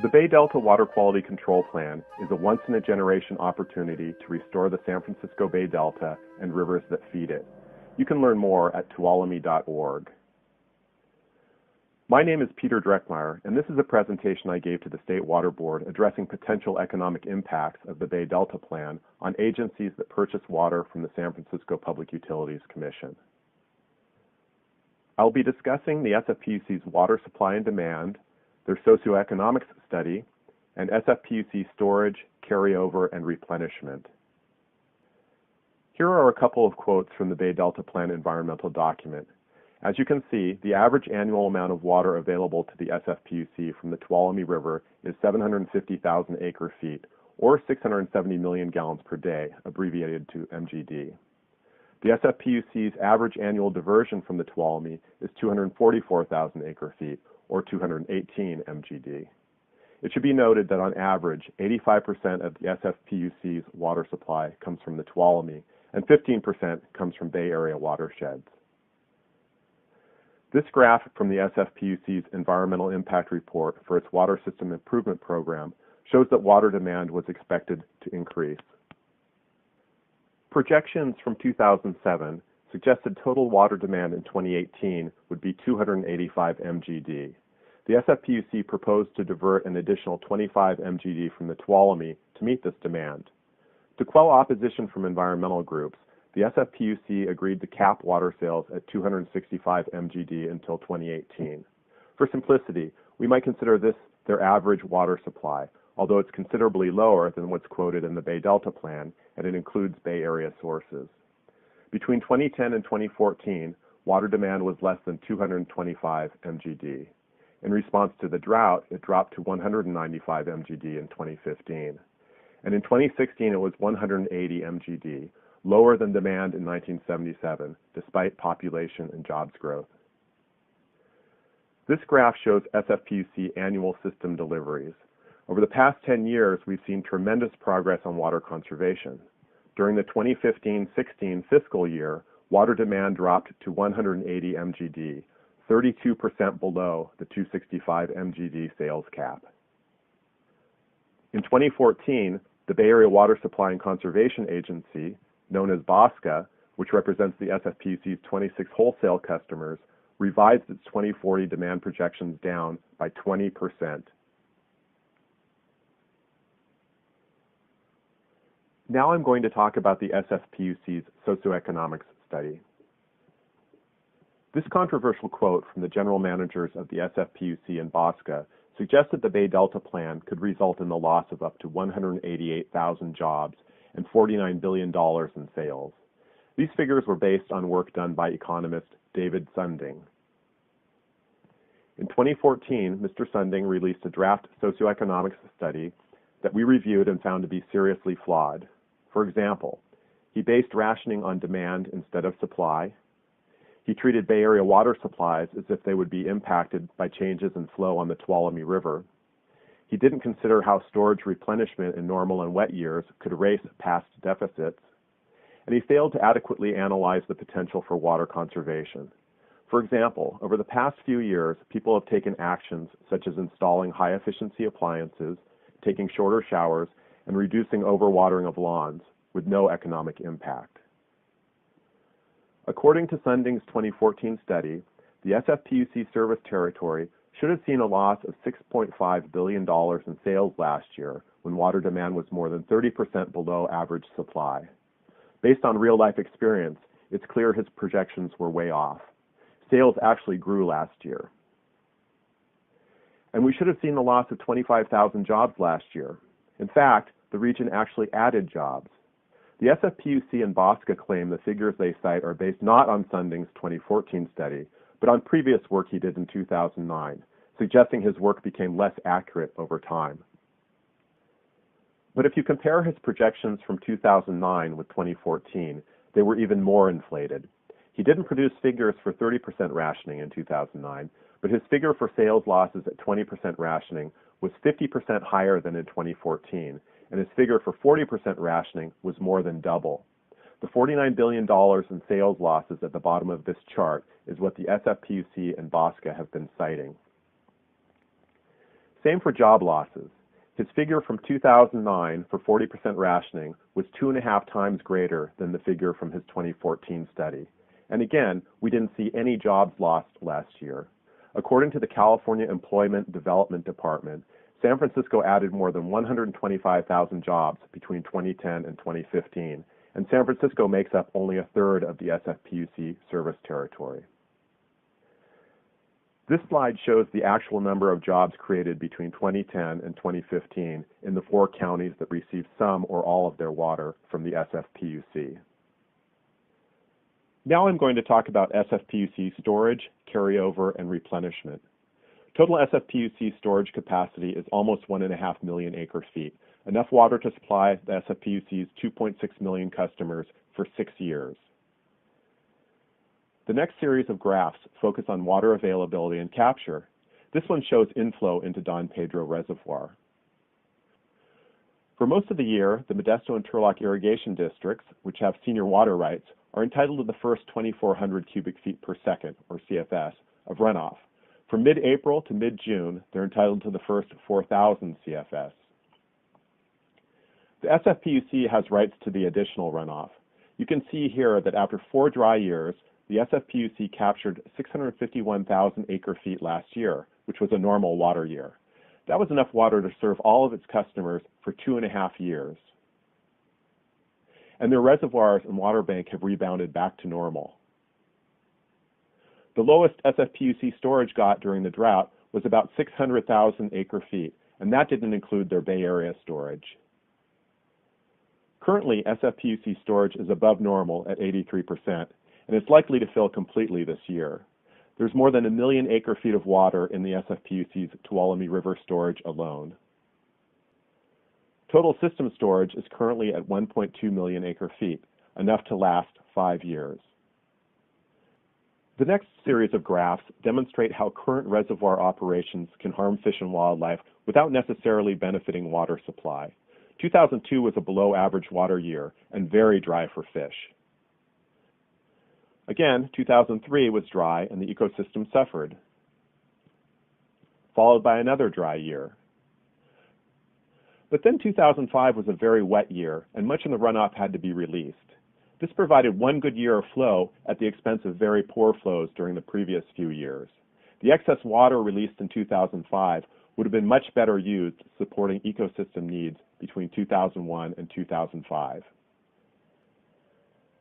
The Bay Delta Water Quality Control Plan is a once-in-a-generation opportunity to restore the San Francisco Bay Delta and rivers that feed it. You can learn more at tuolumne.org. My name is Peter Dreckmeyer, and this is a presentation I gave to the State Water Board addressing potential economic impacts of the Bay Delta Plan on agencies that purchase water from the San Francisco Public Utilities Commission. I'll be discussing the SFPUC's water supply and demand, their socioeconomics study, and SFPUC storage, carryover, and replenishment. Here are a couple of quotes from the Bay Delta Plan environmental document. As you can see, the average annual amount of water available to the SFPUC from the Tuolumne River is 750,000 acre-feet, or 670 million gallons per day, abbreviated to MGD. The SFPUC's average annual diversion from the Tuolumne is 244,000 acre-feet, or 218 MGD. It should be noted that on average, 85% of the SFPUC's water supply comes from the Tuolumne, and 15% comes from Bay Area watersheds. This graph from the SFPUC's Environmental Impact Report for its Water System Improvement Program shows that water demand was expected to increase. Projections from 2007 suggested total water demand in 2018 would be 285 MGD. The SFPUC proposed to divert an additional 25 MGD from the Tuolumne to meet this demand. To quell opposition from environmental groups, the SFPUC agreed to cap water sales at 265 MGD until 2018. For simplicity, we might consider this their average water supply, although it's considerably lower than what's quoted in the Bay Delta Plan, and it includes Bay Area sources. Between 2010 and 2014, water demand was less than 225 MGD. In response to the drought, it dropped to 195 MGD in 2015. And in 2016, it was 180 MGD, lower than demand in 1977, despite population and jobs growth. This graph shows SFPUC annual system deliveries. Over the past 10 years, we've seen tremendous progress on water conservation. During the 2015-16 fiscal year, water demand dropped to 180 MGD, 32% below the 265 MGD sales cap. In 2014, the Bay Area Water Supply and Conservation Agency, known as BOSCA, which represents the SFPUC's 26 wholesale customers, revised its 2040 demand projections down by 20%. Now I'm going to talk about the SFPUC's socioeconomics study. This controversial quote from the general managers of the SFPUC and BOSCA suggested the Bay Delta Plan could result in the loss of up to 188,000 jobs and $49 billion in sales. These figures were based on work done by economist David Sunding. In 2014, Mr. Sunding released a draft socioeconomics study that we reviewed and found to be seriously flawed. For example, he based rationing on demand instead of supply. He treated Bay Area water supplies as if they would be impacted by changes in flow on the Tuolumne River. He didn't consider how storage replenishment in normal and wet years could erase past deficits. And he failed to adequately analyze the potential for water conservation. For example, over the past few years, people have taken actions such as installing high-efficiency appliances, taking shorter showers, and reducing overwatering of lawns with no economic impact. According to Sunding's 2014 study, the SFPUC service territory should have seen a loss of $6.5 billion in sales last year when water demand was more than 30% below average supply. Based on real-life experience, it's clear his projections were way off. Sales actually grew last year. And we should have seen the loss of 25,000 jobs last year. In fact, the region actually added jobs. The SFPUC and BOSCA claim the figures they cite are based not on Sunding's 2014 study, but on previous work he did in 2009, suggesting his work became less accurate over time. But if you compare his projections from 2009 with 2014, they were even more inflated. He didn't produce figures for 30% rationing in 2009, but his figure for sales losses at 20% rationing was 50% higher than in 2014, and his figure for 40% rationing was more than double. The $49 billion in sales losses at the bottom of this chart is what the SFPUC and BOSCA have been citing. Same for job losses. His figure from 2009 for 40% rationing was 2.5 times greater than the figure from his 2014 study. And again, we didn't see any jobs lost last year. According to the California Employment Development Department, San Francisco added more than 125,000 jobs between 2010 and 2015, and San Francisco makes up only a third of the SFPUC service territory. This slide shows the actual number of jobs created between 2010 and 2015 in the 4 counties that received some or all of their water from the SFPUC. Now I'm going to talk about SFPUC storage, carryover, and replenishment. Total SFPUC storage capacity is almost 1.5 million acre-feet, enough water to supply the SFPUC's 2.6 million customers for 6 years. The next series of graphs focus on water availability and capture. This one shows inflow into Don Pedro Reservoir. For most of the year, the Modesto and Turlock irrigation districts, which have senior water rights, are entitled to the first 2,400 cubic feet per second, or CFS, of runoff. From mid-April to mid-June, they're entitled to the first 4,000 CFS. The SFPUC has rights to the additional runoff. You can see here that after 4 dry years, the SFPUC captured 651,000 acre-feet last year, which was a normal water year. That was enough water to serve all of its customers for 2.5 years. And their reservoirs and water bank have rebounded back to normal. The lowest SFPUC storage got during the drought was about 600,000 acre-feet, and that didn't include their Bay Area storage. Currently, SFPUC storage is above normal at 83%, and it's likely to fill completely this year. There's more than 1 million acre-feet of water in the SFPUC's Tuolumne River storage alone. Total system storage is currently at 1.2 million acre-feet, enough to last 5 years. The next series of graphs demonstrate how current reservoir operations can harm fish and wildlife without necessarily benefiting water supply. 2002 was a below-average water year and very dry for fish. Again, 2003 was dry and the ecosystem suffered, followed by another dry year. But then 2005 was a very wet year, and much of the runoff had to be released. This provided one good year of flow at the expense of very poor flows during the previous few years. The excess water released in 2005 would have been much better used supporting ecosystem needs between 2001 and 2005.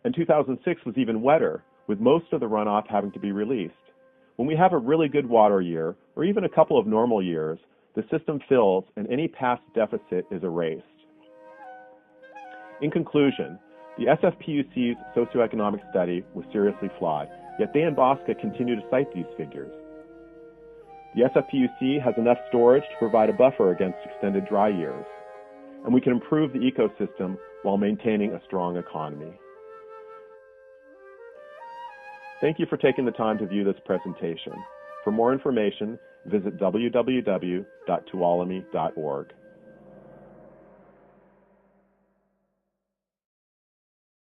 And 2006 was even wetter, with most of the runoff having to be released. When we have a really good water year, or even a couple of normal years, the system fills and any past deficit is erased. In conclusion, the SFPUC's socioeconomic study was seriously flawed, yet they and Bosca continue to cite these figures. The SFPUC has enough storage to provide a buffer against extended dry years, and we can improve the ecosystem while maintaining a strong economy. Thank you for taking the time to view this presentation. For more information, visit www.tuolumne.org.